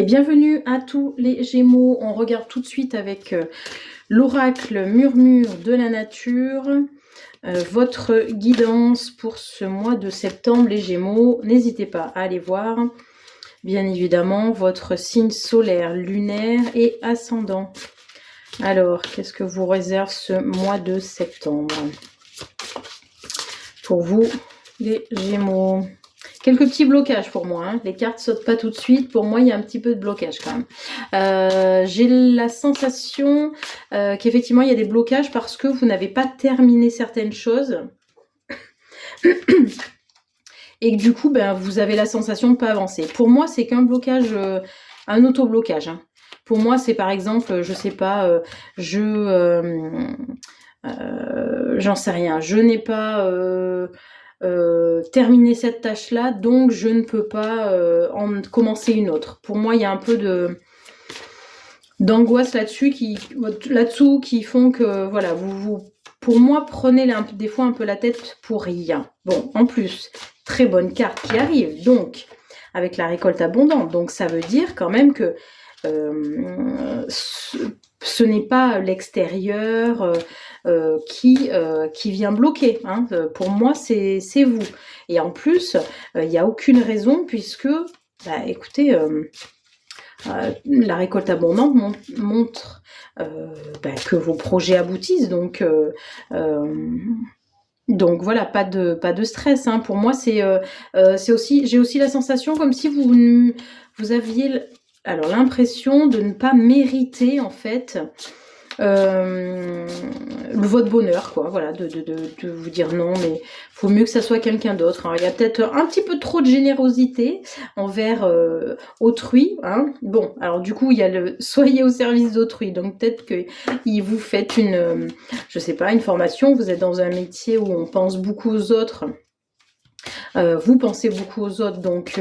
Et bienvenue à tous les Gémeaux. On regarde tout de suite avec l'oracle Murmure de la nature. Votre guidance pour ce mois de septembre, les Gémeaux. N'hésitez pas à aller voir, bien évidemment, votre signe solaire, lunaire et ascendant. Alors, qu'est-ce que vous réserve ce mois de septembre pour vous, les Gémeaux? Quelques petits blocages pour moi, hein. Les cartes sautent pas tout de suite. Pour moi, il y a un petit peu de blocage quand même. J'ai la sensation qu'effectivement, il y a des blocages parce que vous n'avez pas terminé certaines choses. Et que du coup, vous avez la sensation de ne pas avancer. Pour moi, c'est qu'un blocage, un auto-blocage. Hein. Pour moi, c'est par exemple, je sais pas, j'en sais rien. Je n'ai pas... terminer cette tâche-là, donc je ne peux pas en commencer une autre. Pour moi, il y a un peu d'angoisse là-dessus qui font que voilà, vous pour moi prenez des fois un peu la tête pour rien. Bon, en plus, très bonne carte qui arrive, donc avec la récolte abondante. Donc ça veut dire quand même que ce n'est pas l'extérieur qui vient bloquer. Hein. Pour moi, c'est vous. Et en plus, il n'y a aucune raison puisque, écoutez, la récolte abondante montre que vos projets aboutissent. Donc voilà, pas de stress. Hein. Pour moi, c'est aussi, j'ai aussi la sensation comme si vous aviez l'impression de ne pas mériter en fait votre bonheur, quoi. Voilà, de vous dire non, mais faut mieux que ça soit quelqu'un d'autre. Hein. Il y a peut-être un petit peu trop de générosité envers autrui. Hein. Bon, alors du coup, il y a le soyez au service d'autrui. Donc peut-être que vous faites je sais pas, une formation. Vous êtes dans un métier où on pense beaucoup aux autres. Vous pensez beaucoup aux autres, donc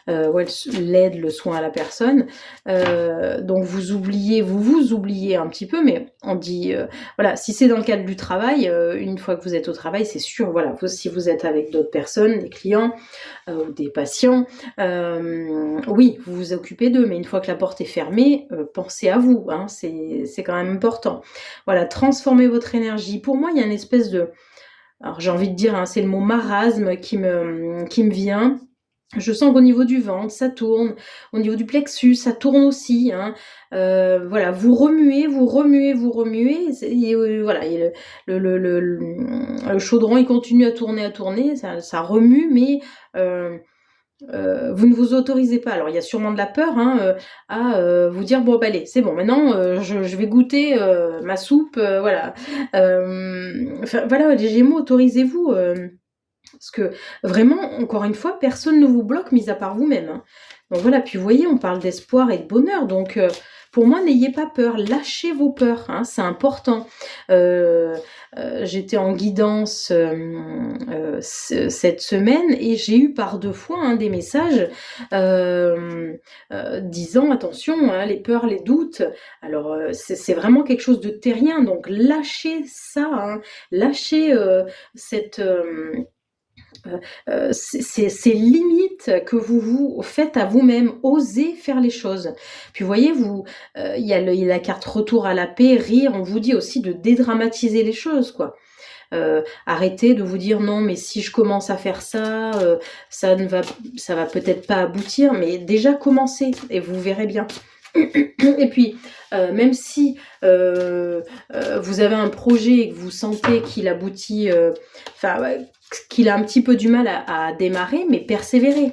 l'aide, le soin à la personne. Donc vous oubliez un petit peu, mais on dit voilà, si c'est dans le cadre du travail, une fois que vous êtes au travail, c'est sûr, voilà, si vous êtes avec d'autres personnes, des clients ou des patients, oui, vous vous occupez d'eux, mais une fois que la porte est fermée, pensez à vous, hein, c'est quand même important. Voilà, transformez votre énergie. Pour moi, il y a une espèce de... Alors j'ai envie de dire, hein, c'est le mot marasme qui me vient. Je sens qu'au niveau du ventre, ça tourne. Au niveau du plexus, ça tourne aussi. Hein. Voilà, vous remuez. Et, voilà, et le chaudron, il continue à tourner. Ça remue, mais... vous ne vous autorisez pas. Alors il y a sûrement de la peur à vous dire bon allez, c'est bon, maintenant je vais goûter ma soupe, voilà. Voilà, les Gémeaux, autorisez-vous parce que vraiment, encore une fois, personne ne vous bloque mis à part vous-même. Hein. Donc voilà, puis vous voyez, on parle d'espoir et de bonheur, donc pour moi, n'ayez pas peur, lâchez vos peurs, hein, c'est important. J'étais en guidance cette semaine et j'ai eu par 2 fois des messages disant attention, hein, les peurs, les doutes. Alors c'est vraiment quelque chose de terrien, donc lâchez ça, hein, lâchez cette... ces limites que vous faites à vous-même, osez faire les choses. Puis vous voyez, il y a la carte retour à la paix, rire, on vous dit aussi de dédramatiser les choses, quoi. Arrêtez de vous dire non, mais si je commence à faire ça, ça va peut-être pas aboutir, mais déjà commencez et vous verrez bien. Et puis, même si vous avez un projet et que vous sentez qu'il aboutit, qu'il a un petit peu du mal à démarrer, mais persévérez.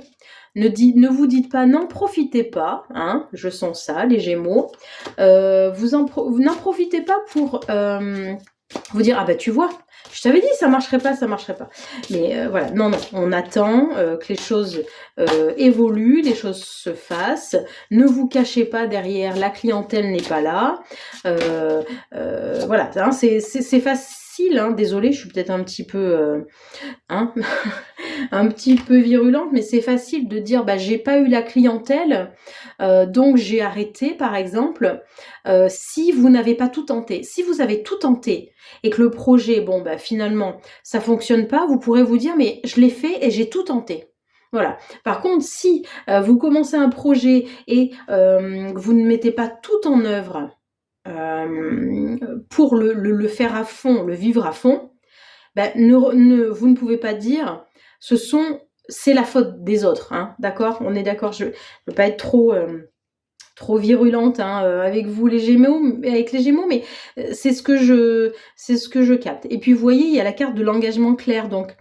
Ne vous dites pas non, profitez pas, hein, je sens ça, les Gémeaux. N'en profitez pas pour vous dire ah tu vois, je t'avais dit ça marcherait pas. Mais voilà, non, on attend que les choses évoluent, les choses se fassent. Ne vous cachez pas derrière, la clientèle n'est pas là. Voilà, hein, c'est facile, hein, désolée, je suis peut-être un petit peu un petit peu virulente, mais c'est facile de dire j'ai pas eu la clientèle, donc j'ai arrêté par exemple. Si vous n'avez pas tout tenté, si vous avez tout tenté et que le projet finalement ça fonctionne pas, vous pourrez vous dire mais je l'ai fait et j'ai tout tenté. Voilà. Par contre, si vous commencez un projet et vous ne mettez pas tout en œuvre pour le faire à fond, le vivre à fond, ben, vous ne pouvez pas dire c'est la faute des autres, hein, d'accord? On est d'accord, je ne veux pas être trop virulente hein, avec vous les Gémeaux, mais c'est ce que je capte. Et puis vous voyez, il y a la carte de l'engagement clair, donc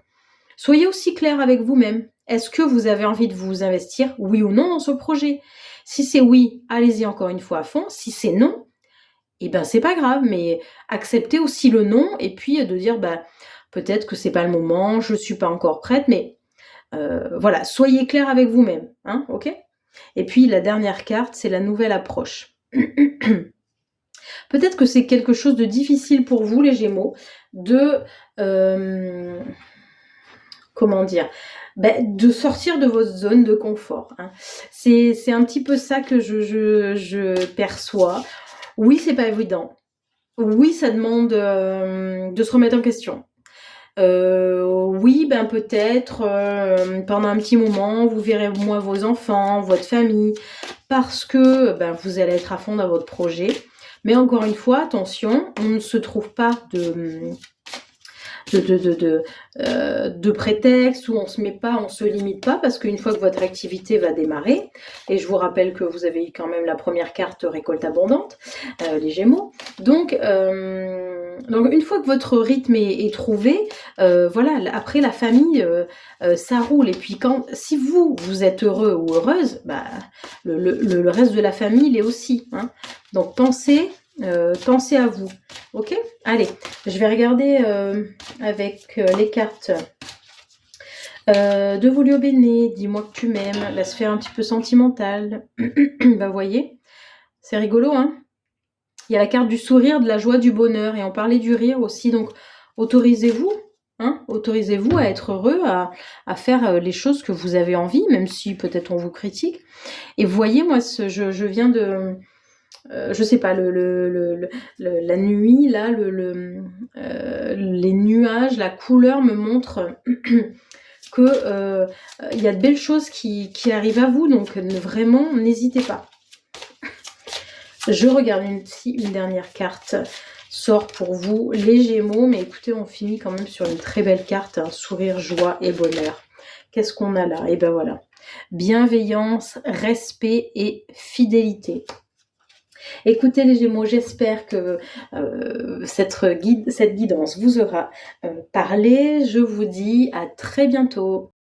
soyez aussi clair avec vous-même. Est-ce que vous avez envie de vous investir, oui ou non, dans ce projet? Si c'est oui, allez-y encore une fois à fond. Si c'est non, eh ben c'est pas grave, mais acceptez aussi le non et puis de dire bah peut-être que c'est pas le moment, je suis pas encore prête, mais voilà, soyez clair avec vous-même, hein, ok? Et puis la dernière carte, c'est la nouvelle approche. Peut-être que c'est quelque chose de difficile pour vous, les Gémeaux, de comment dire, de sortir de votre zone de confort. Hein. C'est un petit peu ça que je perçois. Oui, c'est pas évident. Oui, ça demande de se remettre en question. Oui, peut-être pendant un petit moment, vous verrez moins vos enfants, votre famille, parce que vous allez être à fond dans votre projet. Mais encore une fois, attention, on ne se trouve pas de prétexte où on se limite pas parce qu'une fois que votre activité va démarrer, et je vous rappelle que vous avez quand même la première carte récolte abondante, les Gémeaux, donc une fois que votre rythme est trouvé, voilà, après la famille, ça roule. Et puis si vous êtes heureux ou heureuse, le reste de la famille l'est aussi. Hein. Donc pensez à vous. Ok? Allez, je vais regarder avec les cartes de Volio Bene, dis-moi que tu m'aimes, la sphère un petit peu sentimentale. Voyez, c'est rigolo, hein? Il y a la carte du sourire, de la joie, du bonheur, et on parlait du rire aussi, donc autorisez-vous, hein, autorisez-vous à être heureux, à faire les choses que vous avez envie, même si peut-être on vous critique. Et vous voyez, moi, je viens de... je sais pas, la nuit, là, les nuages, la couleur me montre que il y a de belles choses qui arrivent à vous, donc vraiment, n'hésitez pas. Je regarde une dernière carte sort pour vous, les Gémeaux, mais écoutez, on finit quand même sur une très belle carte, un sourire, joie et bonheur. Qu'est-ce qu'on a là? Et ben voilà, bienveillance, respect et fidélité. Écoutez les Gémeaux, j'espère que cette guidance vous aura parlé. Je vous dis à très bientôt.